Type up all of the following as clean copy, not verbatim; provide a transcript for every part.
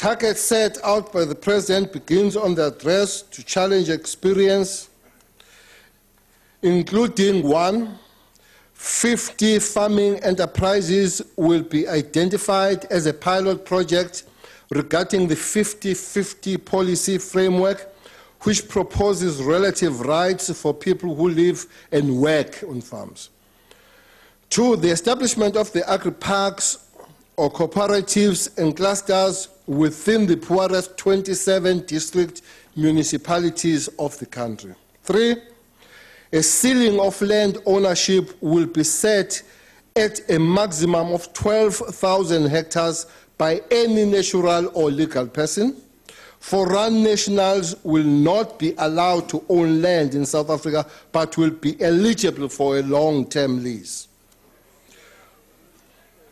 target set out by the President begins on the address to challenge experience, including 1, 50 farming enterprises will be identified as a pilot project regarding the 50-50 policy framework, which proposes relative rights for people who live and work on farms. 2, the establishment of the agri-parks or cooperatives and clusters within the poorest 27 district municipalities of the country. 3, a ceiling of land ownership will be set at a maximum of 12,000 hectares by any natural or legal person. Foreign nationals will not be allowed to own land in South Africa, but will be eligible for a long-term lease.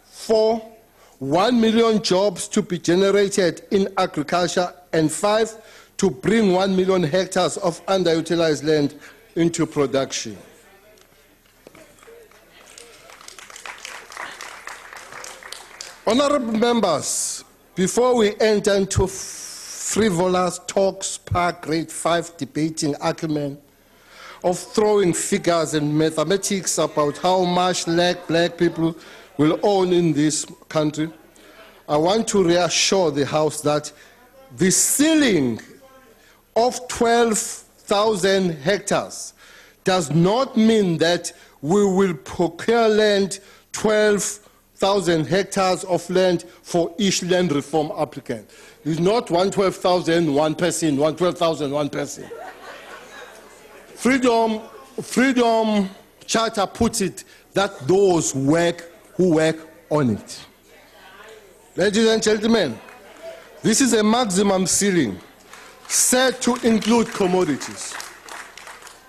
4, 1 million jobs to be generated in agriculture, and 5, to bring 1 million hectares of underutilized land into production. Honorable members, before we enter into frivolous talks, spark grade 5 debating argument of throwing figures and mathematics about how much land black people will own in this country, I want to reassure the House that the ceiling of 12,000 hectares does not mean that we will procure land 12,000 hectares of land for each land reform applicant. It's not 112,000, one person, 112,000, one person. Freedom Charter puts it that those who work on it. Ladies and gentlemen, this is a maximum ceiling set to include commodities.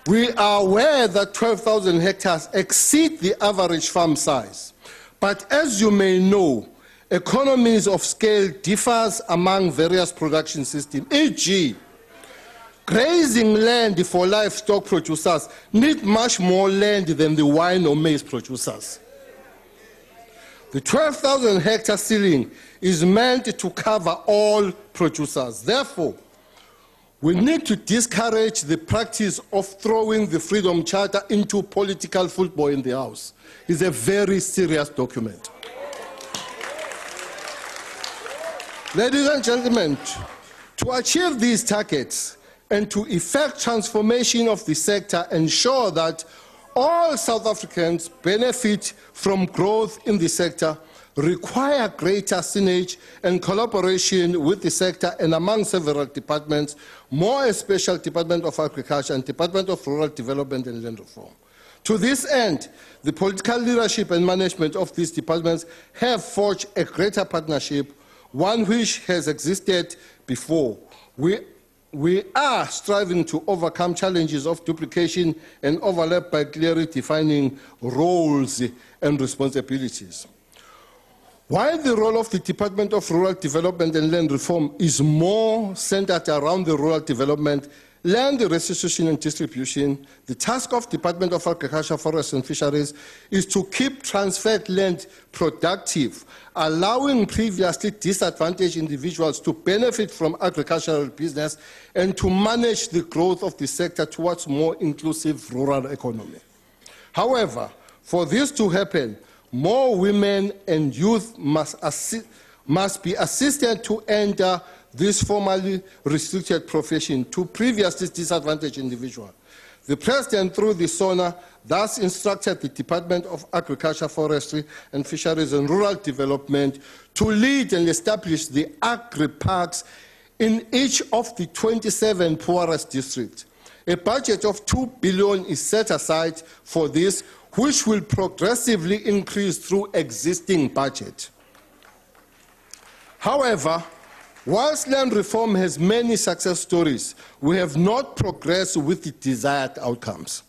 We are aware that 12,000 hectares exceed the average farm size, but as you may know, economies of scale differs among various production systems. E.g., grazing land for livestock producers need much more land than the wine or maize producers. The 12,000 hectare ceiling is meant to cover all producers. Therefore, we need to discourage the practice of throwing the Freedom Charter into political football in the House. It's a very serious document. Ladies and gentlemen, to achieve these targets and to effect transformation of the sector, ensure that all South Africans benefit from growth in the sector, require greater synergy and collaboration with the sector and among several departments, more especially Department of Agriculture and Department of Rural Development and Land Reform. To this end, the political leadership and management of these departments have forged a greater partnership, one which has existed before. We are striving to overcome challenges of duplication and overlap by clearly defining roles and responsibilities. While the role of the Department of Rural Development and Land Reform is more centered around the rural development, land restitution and distribution, the task of Department of Agriculture, Forestry and Fisheries is to keep transferred land productive, allowing previously disadvantaged individuals to benefit from agricultural business and to manage the growth of the sector towards more inclusive rural economy. However, for this to happen, more women and youth must be assisted to enter this formally restricted profession to previously disadvantaged individuals. The President, through the SONA, thus instructed the Department of Agriculture, Forestry and Fisheries and Rural Development to lead and establish the agri-parks in each of the 27 poorest districts. A budget of 2 billion is set aside for this, which will progressively increase through existing budget. However, whilst land reform has many success stories, we have not progressed with the desired outcomes.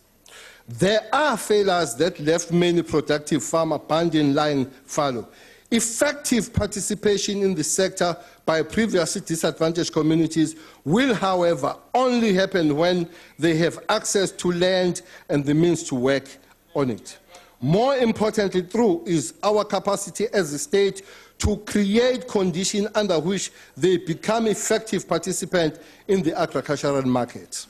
There are failures that left many productive farm abandoned lying fallow. Effective participation in the sector by previously disadvantaged communities will, however, only happen when they have access to land and the means to work on it. More importantly, through is our capacity as a state to create conditions under which they become effective participants in the agricultural market.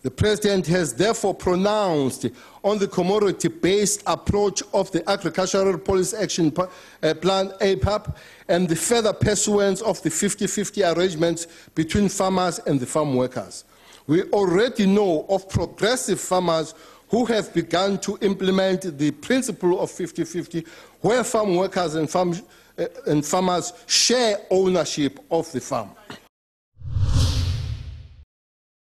The President has therefore pronounced on the commodity-based approach of the Agricultural Policy Action Plan, APAP, and the further pursuance of the 50-50 arrangements between farmers and the farm workers. We already know of progressive farmers who have begun to implement the principle of 50-50, where farm workers and farmers share ownership of the farm.